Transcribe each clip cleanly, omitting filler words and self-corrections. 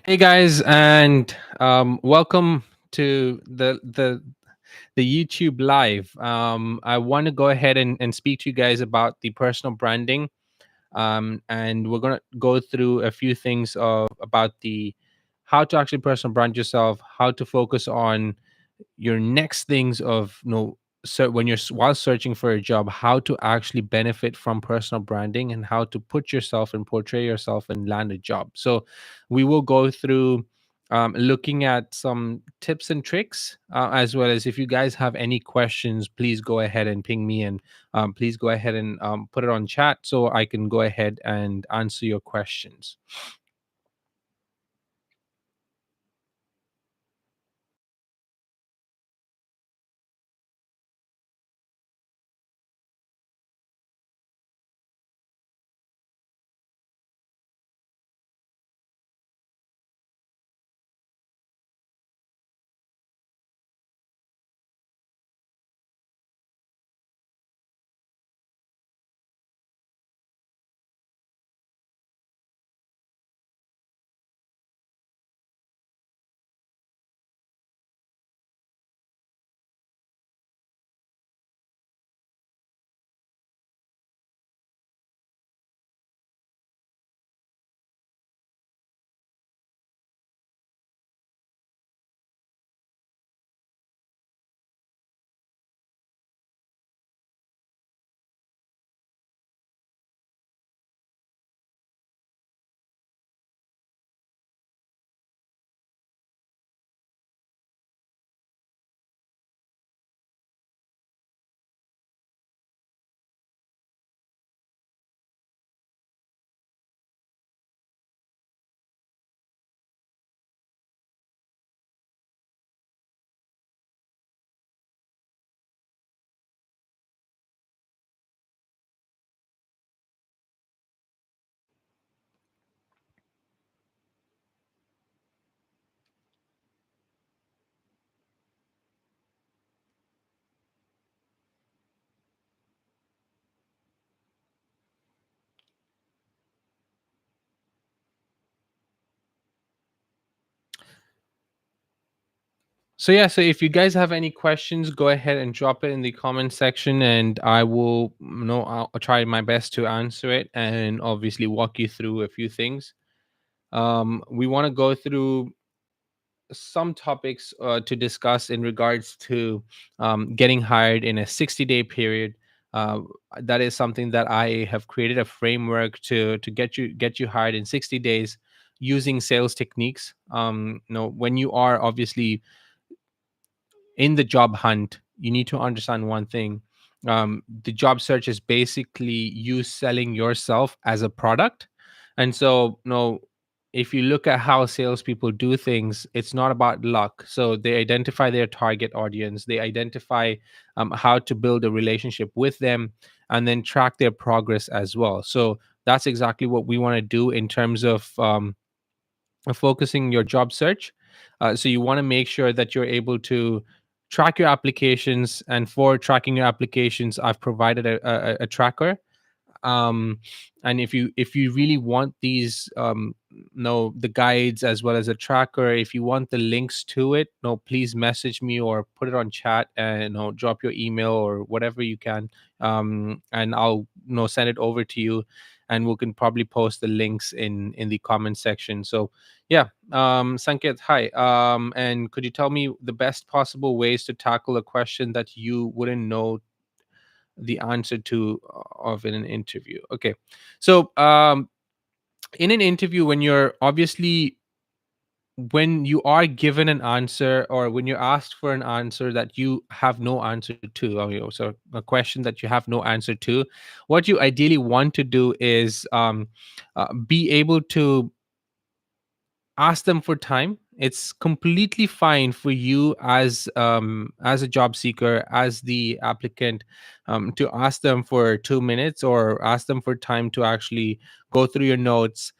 Hey guys, and welcome to the YouTube live. I want to go ahead and speak to you guys about the personal branding, and we're gonna go through a few things of about the how to actually personal brand yourself, how to focus on your next things of so when you're while searching for a job, how to actually benefit from personal branding and how to put yourself and portray yourself and land a job. So we will go through looking at some tips and tricks, as well as if you guys have any questions, please go ahead and ping me, and please go ahead and put it on chat so I can go ahead and answer your questions. So yeah, so if you guys have any questions, go ahead and drop it in the comment section, and I will, I'll try my best to answer it, and obviously walk you through a few things. We want to go through some topics to discuss in regards to getting hired in a 60-day period. Uh, that is something that I have created a framework to get you hired in 60 days using sales techniques. When you are obviously in the job hunt, you need to understand one thing. The job search is basically you selling yourself as a product. And so, if you look at how salespeople do things, it's not about luck. So they identify their target audience, they identify how to build a relationship with them, and then track their progress as well. So that's exactly what we want to do in terms of focusing your job search. So you want to make sure that you're able to track your applications, and for tracking your applications, I've provided a tracker. um and if you really want these no the guides as well as a tracker, if you want the links to it, no, please message me or put it on chat, and drop your email or whatever you can, and I'll send it over to you, and we can probably post the links in the comment section. So yeah, Sanket, hi. And could you tell me the best possible ways to tackle a question that you wouldn't know the answer to of in an interview? Okay. So in an interview, when you're obviously when you are given an answer, or when you're asked for an answer that you have no answer to, or so a question that you have no answer to, what you ideally want to do is be able to ask them for time. It's completely fine for you as a job seeker, as the applicant, to ask them for 2 minutes or ask them for time to actually go through your notes.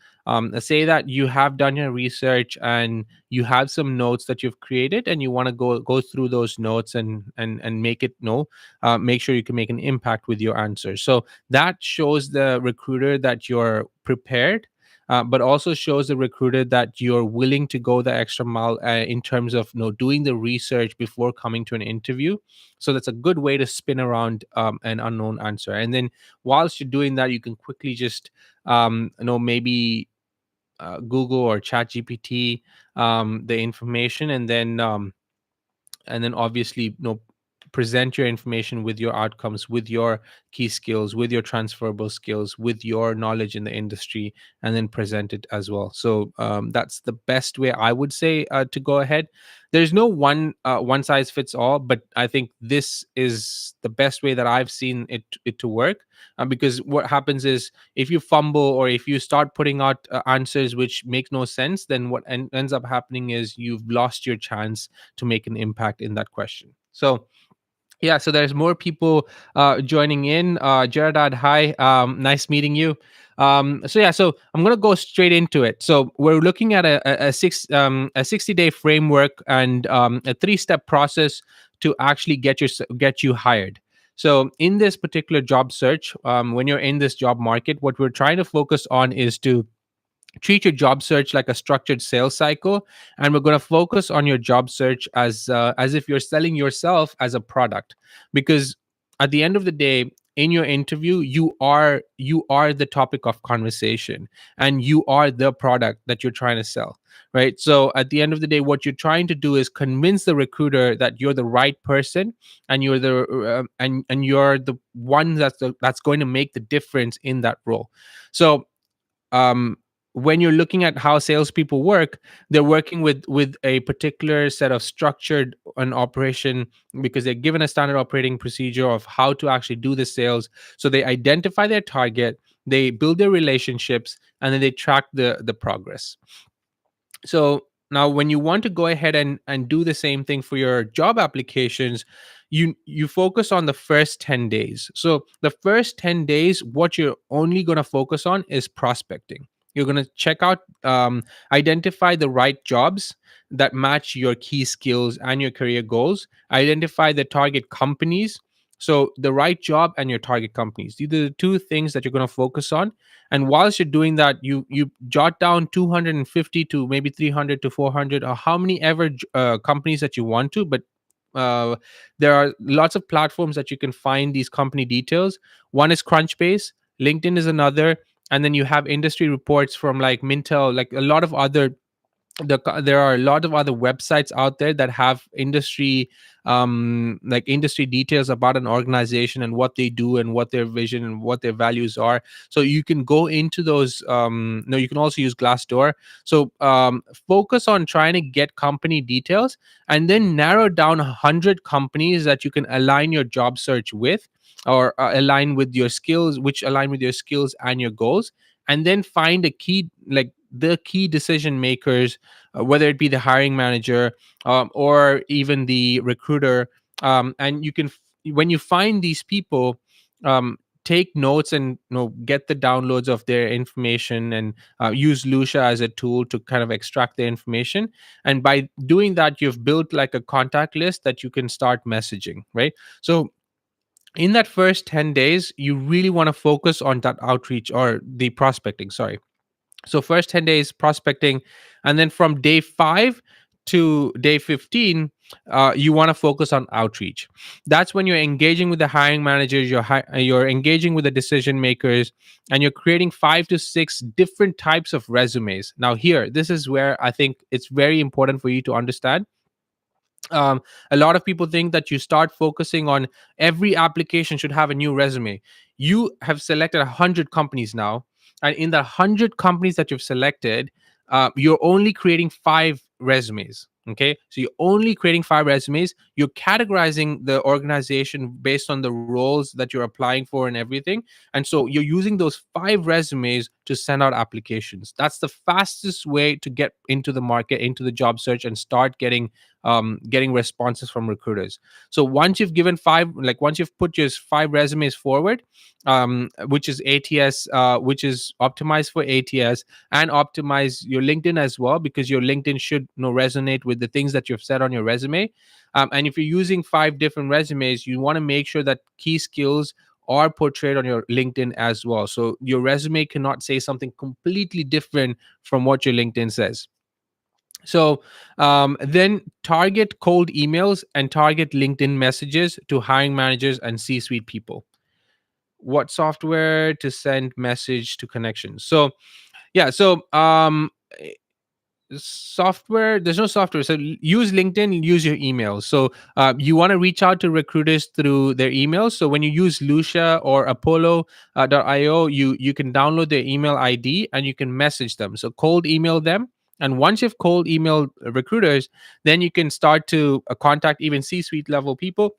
Say that you have done your research and you have some notes that you've created, and you want to go through those notes and make it make sure you can make an impact with your answer. So that shows the recruiter that you're prepared, but also shows the recruiter that you're willing to go the extra mile in terms of doing the research before coming to an interview. So that's a good way to spin around an unknown answer. And then whilst you're doing that, you can quickly just maybe Google or Chat GPT the information, and then obviously present your information with your outcomes, with your key skills, with your transferable skills, with your knowledge in the industry, and then present it as well. So that's the best way, I would say, to go ahead. There's no one size fits all, but I think this is the best way that I've seen it to work. Because what happens is, if you fumble or if you start putting out answers which make no sense, then what ends up happening is you've lost your chance to make an impact in that question. So yeah, so there's more people joining in. Jaredad, hi, nice meeting you. So I'm gonna go straight into it. So we're looking at a 60-day framework and a 3-step process to actually get you hired. So in this particular job search, when you're in this job market, what we're trying to focus on is to treat your job search like a structured sales cycle, and we're going to focus on your job search as if you're selling yourself as a product. Because at the end of the day, in your interview, you are the topic of conversation, and you are the product that you're trying to sell, right? So at the end of the day, what you're trying to do is convince the recruiter that you're the right person, and you're you're the one that's going to make the difference in that role. So um, when you're looking at how salespeople work, they're working with a particular set of structured an operation, because they're given a standard operating procedure of how to actually do the sales. So they identify their target, they build their relationships, and then they track the progress. So now when you want to go ahead and do the same thing for your job applications, you focus on the first 10 days. So the first 10 days, what you're only going to focus on is prospecting. You're going to check out, identify the right jobs that match your key skills and your career goals, identify the target companies. So the right job and your target companies, these are the two things that you're going to focus on. And whilst you're doing that, you jot down 250 to maybe 300 to 400, or how many ever companies that you want to. But uh, there are lots of platforms that you can find these company details. One is Crunchbase, LinkedIn is another, and then you have industry reports from like Mintel, like a lot of other there are a lot of other websites out there that have industry, like industry details about an organization and what they do and what their vision and what their values are. So you can go into those. No, you can also use Glassdoor. So focus on trying to get company details, and then narrow down 100 companies that you can align your job search with, or align with your skills, which align with your skills and your goals. And then find a key, like the key decision makers, whether it be the hiring manager, or even the recruiter. And you can, when you find these people, take notes and get the downloads of their information, and use Lucia as a tool to kind of extract the information. And by doing that, you've built like a contact list that you can start messaging, right? So in that first 10 days, you really want to focus on that outreach, or the prospecting, sorry. So first 10 days prospecting, and then from day 5 to day 15, you want to focus on outreach. That's when you're engaging with the hiring managers, you're engaging with the decision makers, and you're creating 5 to 6 different types of resumes. Now here, this is where I think it's very important for you to understand. A lot of people think that you start focusing on every application should have a new resume. You have selected 100 companies now, and in the 100 companies that you've selected, you're only creating 5 resumes. Okay, so you're only creating 5 resumes. You're categorizing the organization based on the roles that you're applying for and everything. And so you're using those 5 resumes to send out applications. That's the fastest way to get into the market, into the job search, and start getting responses from recruiters. So once you've given 5, like once you've put your 5 resumes forward, which is ATS, which is optimized for ATS, and optimize your LinkedIn as well, because your LinkedIn should resonate with the things that you've said on your resume. And if you're using 5 different resumes, you want to make sure that key skills are portrayed on your LinkedIn as well. So your resume cannot say something completely different from what your LinkedIn says. So then target cold emails and target LinkedIn messages to hiring managers and C-suite people. What software to send message to connections? So yeah, so software, there's no software. So use LinkedIn, use your emails. So you want to reach out to recruiters through their emails. So when you use Lucia or Apollo .io, you can download their email ID and you can message them. So cold email them. And once you've cold emailed recruiters, then you can start to contact even C-suite level people,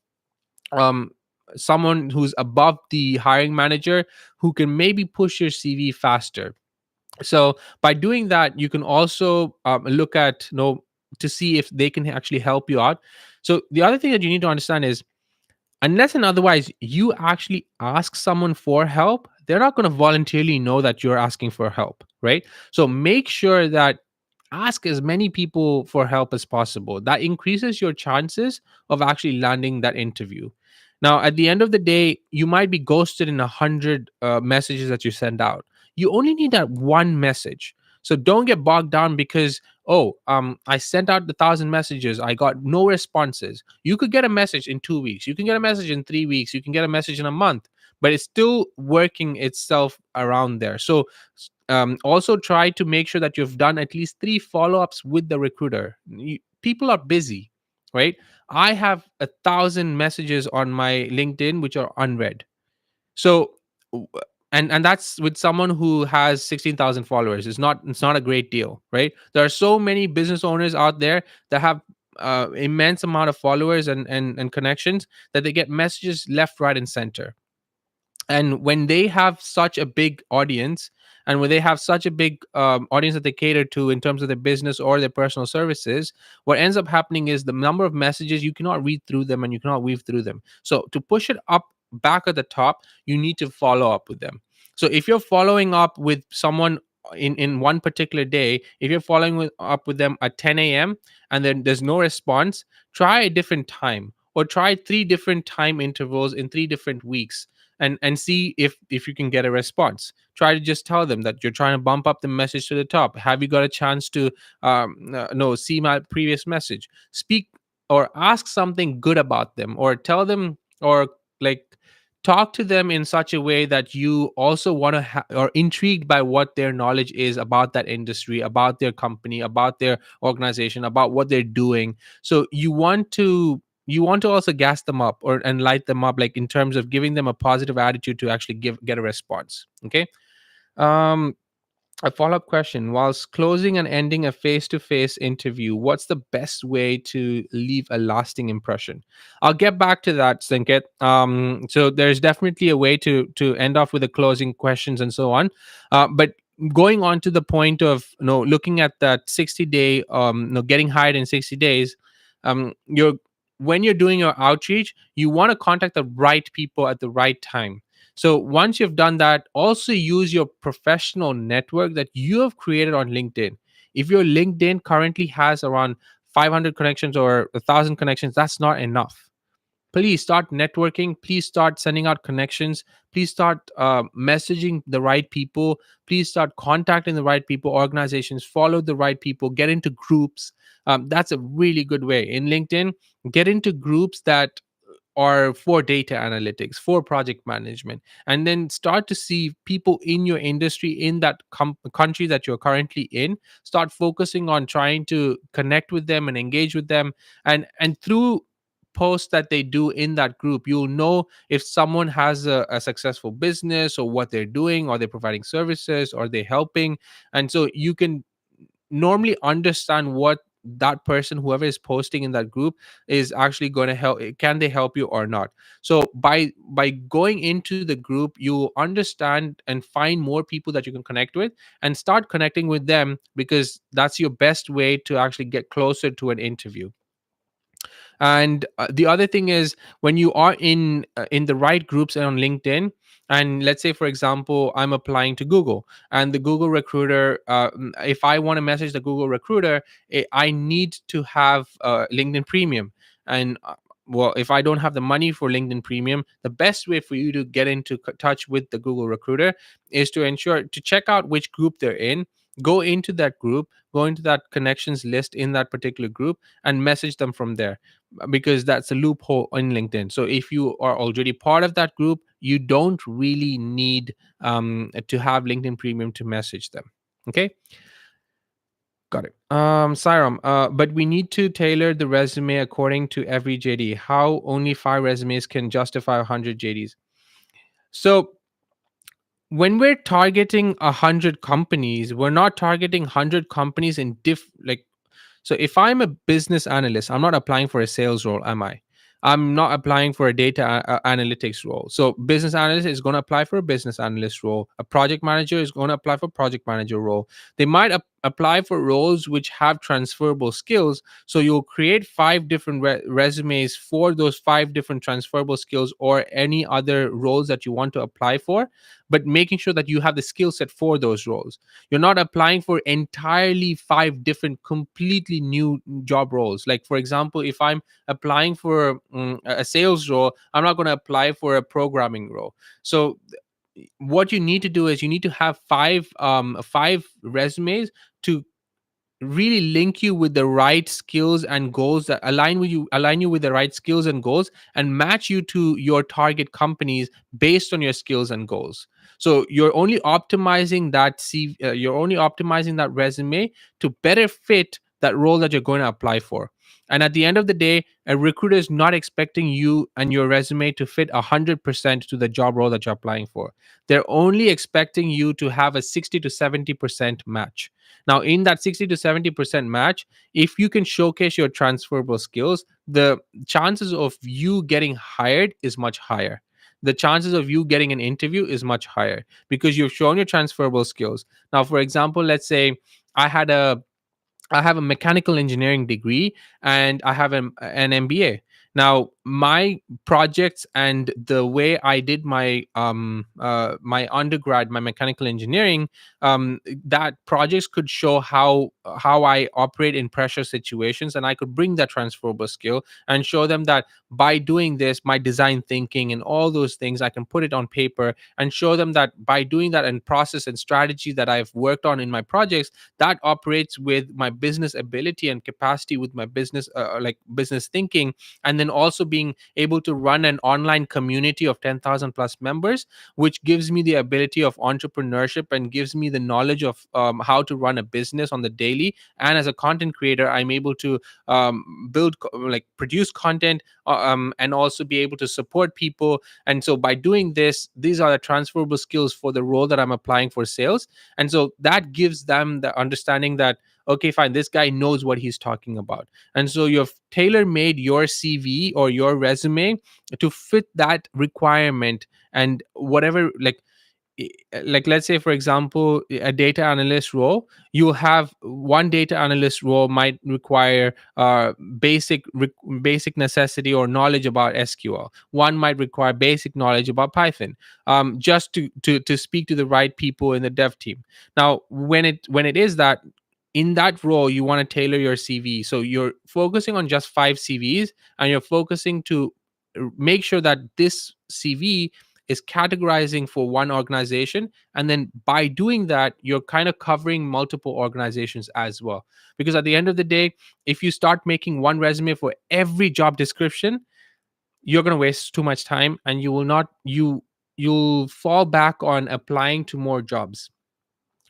um someone who's above the hiring manager, who can maybe push your CV faster. So by doing that, you can also look at, to see if they can actually help you out. So the other thing that you need to understand is, unless and otherwise you actually ask someone for help, they're not going to voluntarily know that you're asking for help, right? So make sure that ask as many people for help as possible. That increases your chances of actually landing that interview. Now, at the end of the day, you might be ghosted in 100 messages that you send out. You only need that one message. So don't get bogged down because, I sent out 1,000 messages, I got no responses. You could get a message in 2 weeks, you can get a message in 3 weeks, you can get a message in a month, but it's still working itself around there. So also try to make sure that you've done at least 3 follow-ups with the recruiter. People are busy, right? I have 1,000 messages on my LinkedIn which are unread. So w- and that's with someone who has 16,000 followers. It's not a great deal, right? There are so many business owners out there that have immense amount of followers and connections, that they get messages left, right, and center. And when they have such a big audience, and when they have such a big audience that they cater to in terms of their business or their personal services, what ends up happening is the number of messages, you cannot read through them and you cannot weave through them. So to push it up back at the top, you need to follow up with them. So if you're following up with someone in one particular day, if you're up with them at 10 a.m. and then there's no response, try a different time, or try 3 different time intervals in 3 different weeks, and see if you can get a response. Try to just tell them that you're trying to bump up the message to the top. Have you got a chance to no, see my previous message? Speak or ask something good about them, or tell them, or like talk to them in such a way that you also want to or intrigued by what their knowledge is about that industry, about their company, about their organization, about what they're doing. So you want to also gas them up, or and light them up, like in terms of giving them a positive attitude to actually get a response. Okay. um a follow-up question: whilst closing and ending a face-to-face interview, what's the best way to leave a lasting impression? I'll get back to that, Sanket. So there's definitely a way to end off with the closing questions and so on. But going on to the point of, looking at that 60-day, getting hired in 60 days, you're when you're doing your outreach, you want to contact the right people at the right time. So once you've done that, also use your professional network that you have created on LinkedIn. If your LinkedIn currently has around 500 connections or 1,000 connections, that's not enough. Please start networking. Please start sending out connections. Please start messaging the right people. Please start contacting the right people, organizations. Follow the right people. Get into groups. That's a really good way in LinkedIn. Get into groups that or for data analytics, for project management, and then start to see people in your industry, in that country that you're currently in. Start focusing on trying to connect with them and engage with them, and through posts that they do in that group, you'll know if someone has a successful business, or what they're doing, or they're providing services, or they're helping. And so you can normally understand what that person, whoever is posting in that group, is actually going to help. Can they help you or not? So by going into the group, you understand and find more people that you can connect with, and start connecting with them, because that's your best way to actually get closer to an interview. And the other thing is, when you are in the right groups and on LinkedIn, and let's say, for example, I'm applying to Google, and the Google recruiter, if I want to message the Google recruiter, I need to have LinkedIn Premium. And well, if I don't have the money for LinkedIn Premium, the best way for you to get into touch with the Google Recruiter is to ensure to check out which group they're in, go into that group, go into that connections list in that particular group, and message them from there, because that's a loophole in LinkedIn. So if you are already part of that group, you don't really need to have LinkedIn Premium to message them. Okay. Got it. Sairam, but we need to tailor the resume according to every JD. How only 5 resumes can justify 100 JDs? So when we're targeting 100 companies, we're not targeting 100 companies in like. So if I'm a business analyst, I'm not applying for a sales role, am I? I'm not applying for a data analytics role. So business analyst is going to apply for a business analyst role. A project manager is going to apply for project manager role. They might apply for roles which have transferable skills. So you'll create 5 different resumes for those 5 different transferable skills or any other roles that you want to apply for, but making sure that you have the skill set for those roles. You're not applying for entirely 5 different completely new job roles. Like for example, if I'm applying for a sales role, I'm not going to apply for a programming role. So what you need to do is you need to have five resumes to really link you with the right skills and goals that align you with the right skills and goals, and match you to your target companies based on your skills and goals. So you're only optimizing that you're only optimizing that resume to better fit that role that you're going to apply for. And at the end of the day, a recruiter is not expecting you and your resume to fit 100% to the job role that you're applying for. They're only expecting you to have a 60 to 70% match. Now, in that 60 to 70% match, if you can showcase your transferable skills, the chances of you getting hired is much higher. The chances of you getting an interview is much higher because you've shown your transferable skills. Now, for example, let's say I had a I have a mechanical engineering degree and I have an MBA. Now, my projects and the way I did my undergrad, my mechanical engineering, that projects could show how I operate in pressure situations, and I could bring that transferable skill and show them that by doing this, my design thinking and all those things, I can put it on paper and show them that by doing that and process and strategy that I've worked on in my projects, that operates with my business ability and capacity, with my business like business thinking, and then also being able to run an online community of 10,000 plus members, which gives me the ability of entrepreneurship and gives me the knowledge of how to run a business on the daily. And as a content creator, I'm able to like produce content, and also be able to support people. And so by doing this, these are the transferable skills for the role that I'm applying for sales. And so that gives them the understanding that, okay, fine, this guy knows what he's talking about. And so you've tailor made your CV or your resume to fit that requirement. And whatever, like let's say for example, a data analyst role, you have one data analyst role might require basic necessity or knowledge about SQL. One might require basic knowledge about Python, just to speak to the right people in the dev team. Now when it is that, in that role you want to tailor your CV, so you're focusing on just 5 CVs, and you're focusing to make sure that this CV is categorizing for one organization. And then by doing that, you're kind of covering multiple organizations as well. Because at the end of the day, if you start making one resume for every job description, you're going to waste too much time, and you will not you'll fall back on applying to more jobs,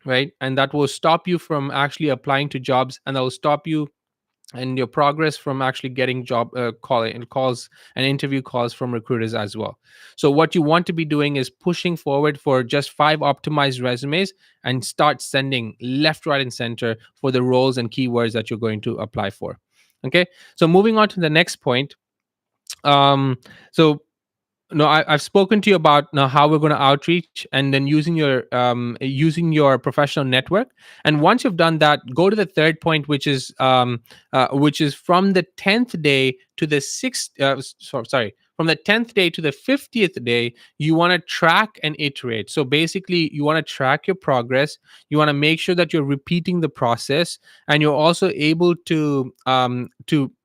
right? And that will stop you from actually applying to jobs, and that will stop you and your progress from actually getting job calls and interview calls from recruiters as well. So what you want to be doing is pushing forward for just 5 optimized resumes and start sending left, right, and center for the roles and keywords that you're going to apply for. Okay, so moving on to the next point. um so no, I've spoken to you about now how we're going to outreach, and then using your professional network. And once you've done that, go to the third point, which is from the 10th day to the sixth. Sorry, from the 10th day to the 50th day, you want to track and iterate. So basically, you want to track your progress. You want to make sure that you're repeating the process, and you're also able to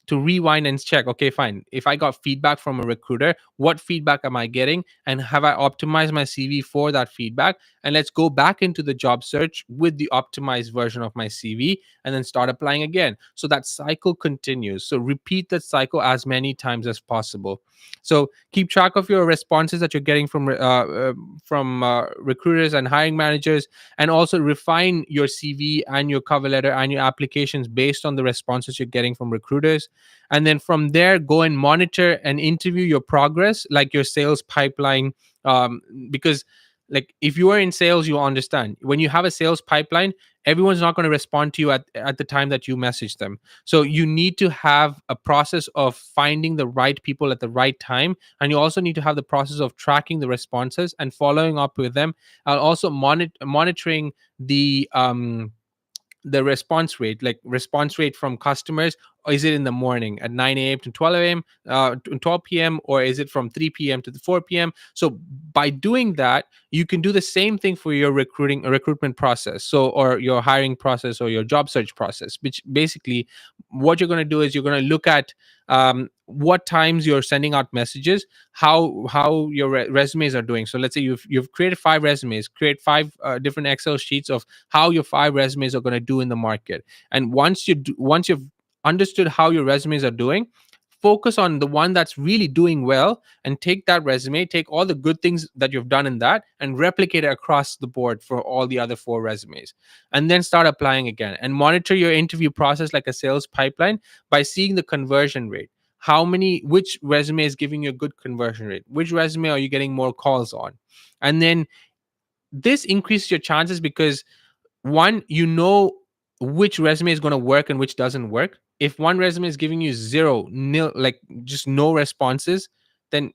to rewind and check, okay, fine, if I got feedback from a recruiter, what feedback am I getting, and have I optimized my CV for that feedback? And let's go back into the job search with the optimized version of my CV, and then start applying again. So that cycle continues. So repeat that cycle as many times as possible. So keep track of your responses that you're getting from recruiters and hiring managers, and also refine your CV and your cover letter and your applications based on the responses you're getting from recruiters. And then from there, go and monitor and interview your progress, like your sales pipeline. Because like if you are in sales, you understand when you have a sales pipeline, everyone's not going to respond to you at the time that you message them. So you need to have a process of finding the right people at the right time, and you also need to have the process of tracking the responses and following up with them, and also monitoring the response rate, like response rate from customers. Or is it in the morning at 9 a.m. to 12 a.m., to 12 p.m., or is it from 3 p.m. to 4 p.m.? So by doing that, you can do the same thing for your recruitment process, so, or your hiring process, or your job search process, which basically what you're going to do is you're going to look at what times you're sending out messages, how your resumes are doing. So let's say you've created 5 resumes, create 5 different Excel sheets of how your 5 resumes are going to do in the market. And once you've understood how your resumes are doing, focus on the one that's really doing well, and take that resume, take all the good things that you've done in that, and replicate it across the board for all the other 4 resumes. And then start applying again, and monitor your interview process like a sales pipeline by seeing the conversion rate. Which resume is giving you a good conversion rate, which resume are you getting more calls on. And then this increases your chances, because one, you know which resume is going to work and which doesn't work. If one resume is giving you zero, nil, like just no responses, then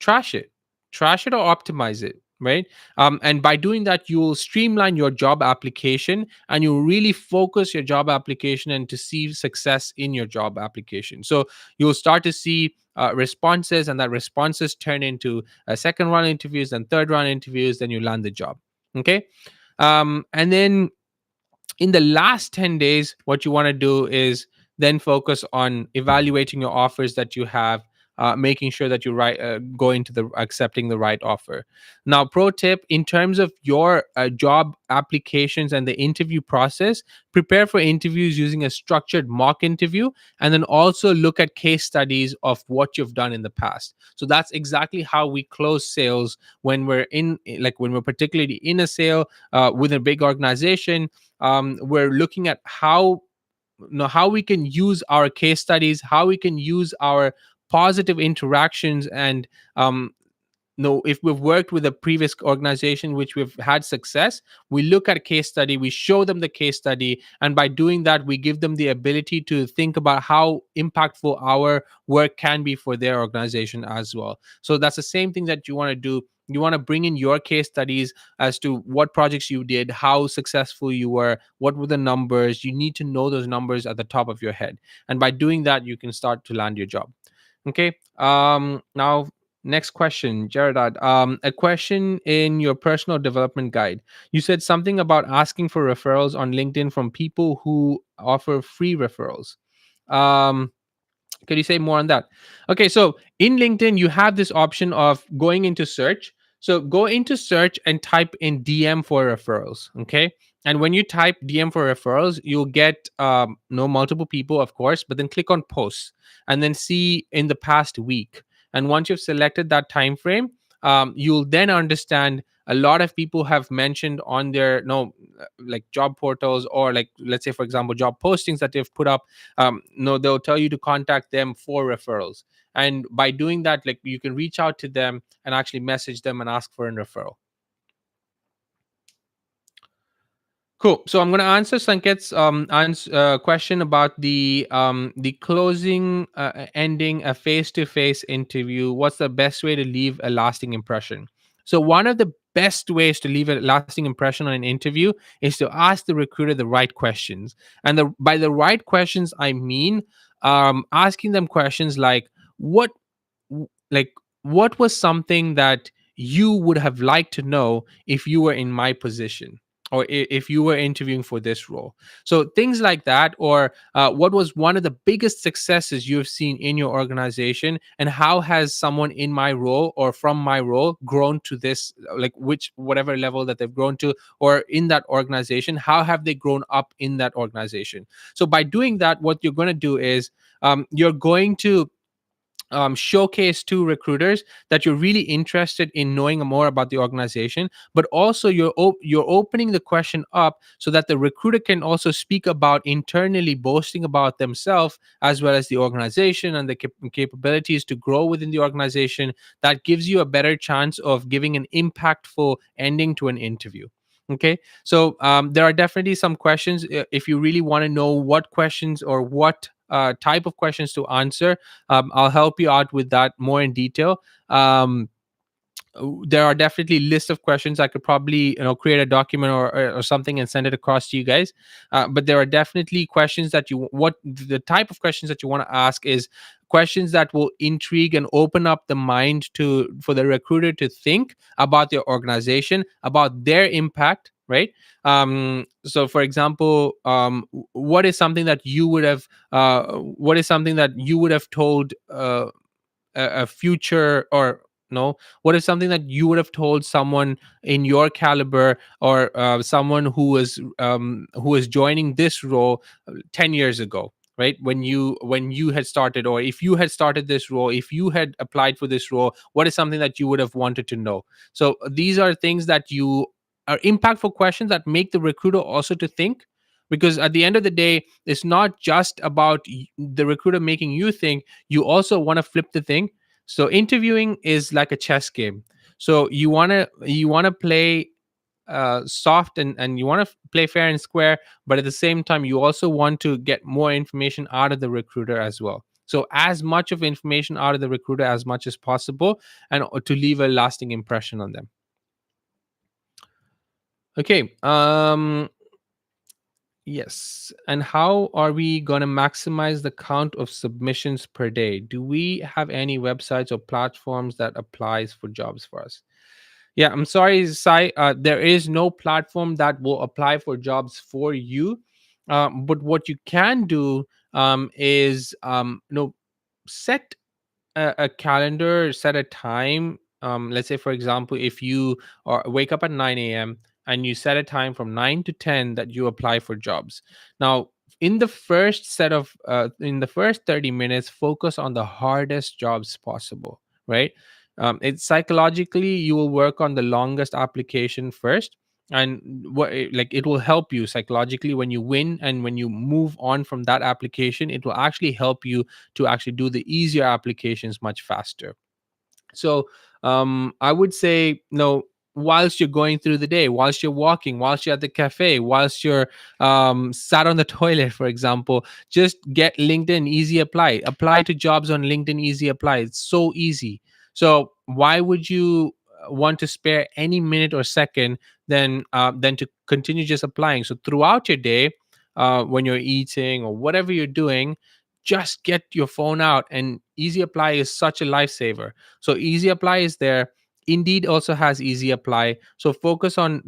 trash it, trash it or optimize it, right? And by doing that, you'll streamline your job application, and you'll really focus your job application and to see success in your job application. So you'll start to see responses, and that responses turn into second round interviews and third round interviews, then you land the job. Okay. And then in the last 10 days, what you want to do is then focus on evaluating your offers that you have, making sure that you go into the accepting the right offer. Now, pro tip, in terms of your job applications and the interview process, prepare for interviews using a structured mock interview, and then also look at case studies of what you've done in the past. So that's exactly how we close sales when when we're particularly in a sale with a big organization. We're looking at how we can use our case studies, how we can use our positive interactions, and if we've worked with a previous organization which we've had success, we look at a case study, we show them the case study, and by doing that, we give them the ability to think about how impactful our work can be for their organization as well. So that's the same thing that you want to do. You want to bring in your case studies as to what projects you did, how successful you were, what were the numbers. You need to know those numbers at the top of your head, and by doing that, you can start to land your job. Okay. Now, next question, Jaredad. A question in your personal development guide. You said something about asking for referrals on LinkedIn from people who offer free referrals. Um, can you say more on that? Okay, so in LinkedIn, you have this option of going into search. So go into search and type in DM for referrals. Okay. And when you type DM for referrals, you'll get no multiple people, of course, but then click on posts and then see in the past week. And once you've selected that time frame, you'll then understand a lot of people have mentioned on their no like job portals, or like let's say for example job postings that they've put up. No, they'll tell you to contact them for referrals, and by doing that, like you can reach out to them and actually message them and ask for a referral. Cool. So I'm going to answer Sanket's question about the closing, ending a face-to-face interview. What's the best way to leave a lasting impression? So one of the best ways to leave a lasting impression on an interview is to ask the recruiter the right questions. And by the right questions, I mean asking them questions like like what was something that you would have liked to know if you were in my position. or if you were interviewing for this role. So things like that, or what was one of the biggest successes you've seen in your organization, and how has someone in my role or from my role grown to this, like which whatever level that they've grown to, or in that organization, how have they grown up in that organization. So by doing that, what you're going to do is you're going to showcase to recruiters that you're really interested in knowing more about the organization, but also you're opening the question up so that the recruiter can also speak about internally, boasting about themselves as well as the organization and the capabilities to grow within the organization. That gives you a better chance of giving an impactful ending to an interview. Okay, so there are definitely some questions. If you really want to know what questions or what type of questions to answer, I'll help you out with that more in detail. There are definitely lists of questions. I could probably create a document or something and send it across to you guys. But there are definitely questions that you what the type of questions that you want to ask is questions that will intrigue and open up the mind to for the recruiter to think about their organization, about their impact, right? So for example, what is something that you would have told a future, or no, what is something that you would have told someone in your caliber, or someone who was joining this role 10 years ago, right? When you had started, or if you had started this role, if you had applied for this role, what is something that you would have wanted to know? So these are things that you are impactful questions that make the recruiter also to think, because at the end of the day, it's not just about the recruiter making you think. You also want to flip the thing. So interviewing is like a chess game. So you want to play soft, and you want to play fair and square, but at the same time you also want to get more information out of the recruiter as well. So as much of information out of the recruiter as much as possible, and to leave a lasting impression on them. Okay. Yes. And how are we going to maximize the count of submissions per day? Do we have any websites or platforms that applies for jobs for us? Yeah, I'm sorry, Sai. There is no platform that will apply for jobs for you. But what you can do is set a calendar, set a time. Let's say, for example, if you wake up at 9 a.m. and you set a time from 9 to 10 that you apply for jobs. Now, in the first 30 minutes, focus on the hardest jobs possible, right? It's psychologically, you will work on the longest application first, and like it will help you psychologically when you win, and when you move on from that application, it will actually help you to actually do the easier applications much faster. So I would say, whilst you're going through the day, whilst you're walking, whilst you're at the cafe, whilst you're sat on the toilet, for example, just get LinkedIn Easy Apply to jobs on LinkedIn Easy Apply. It's so easy. So why would you want to spare any minute or second than to continue just applying? So throughout your day, when you're eating or whatever you're doing, just get your phone out, and Easy Apply is such a lifesaver. So Easy Apply is there. Indeed also has Easy Apply. So focus on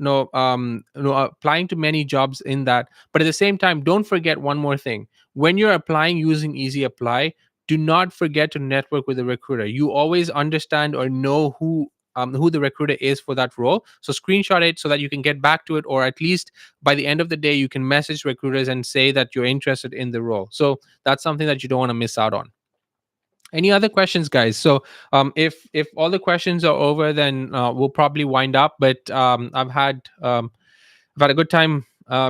applying to many jobs in that. But at the same time, don't forget one more thing. When you're applying using Easy Apply, do not forget to network with a recruiter. You always understand or know who the recruiter is for that role. So screenshot it so that you can get back to it, or at least by the end of the day, you can message recruiters and say that you're interested in the role. So that's something that you don't want to miss out on. Any other questions, guys? So if all the questions are over, then we'll probably wind up. But I've had a good time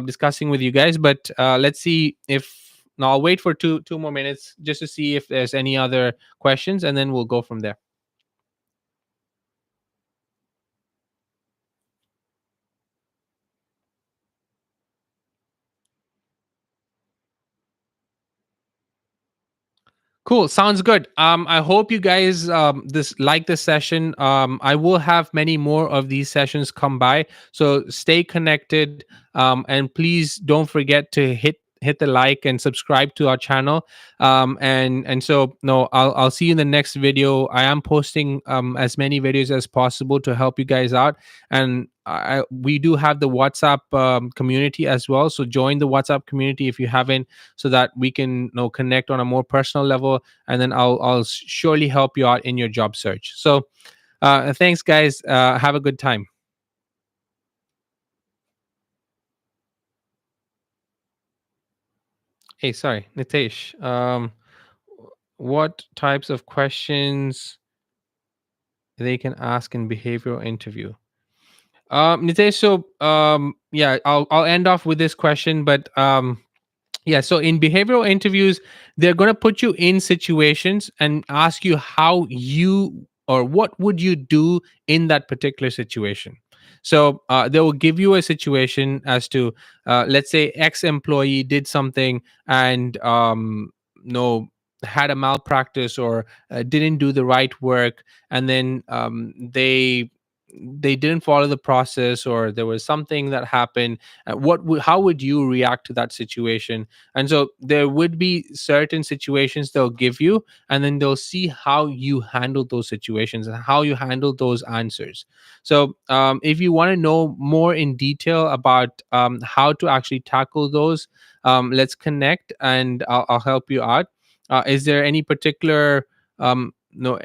discussing with you guys. But let's see if now I'll wait for two more minutes just to see if there's any other questions, and then we'll go from there. Cool. Sounds good. I hope you guys this session. I will have many more of these sessions come by. So stay connected. And please don't forget to hit hit the like and subscribe to our channel. And so no, I'll see you in the next video. I am posting as many videos as possible to help you guys out. And we do have the WhatsApp community as well, so join the WhatsApp community if you haven't, so that we can, connect on a more personal level, and then I'll surely help you out in your job search. So thanks guys, have a good time. Hey, sorry, Nitesh. What types of questions they can ask in behavioral interview? Nitesh, so yeah, I'll end off with this question, but yeah, so in behavioral interviews, they're going to put you in situations and ask you how you, or what would you do in that particular situation. So they will give you a situation as to, let's say, X employee did something and no had a malpractice, or didn't do the right work, and then they didn't follow the process, or there was something that happened. How would you react to that situation? And so there would be certain situations they'll give you, and then they'll see how you handle those situations and how you handle those answers. So if you want to know more in detail about how to actually tackle those, let's connect and I'll help you out. Is there any particular no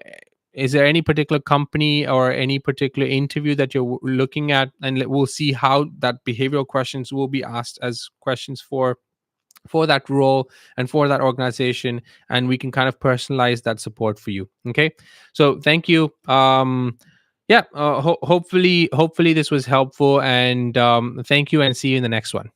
is there any particular company or any particular interview that you're looking at? And we'll see how that behavioral questions will be asked as questions for that role and for that organization, and we can kind of personalize that support for you. Okay, so thank you. Yeah, hopefully this was helpful, and thank you, and see you in the next one.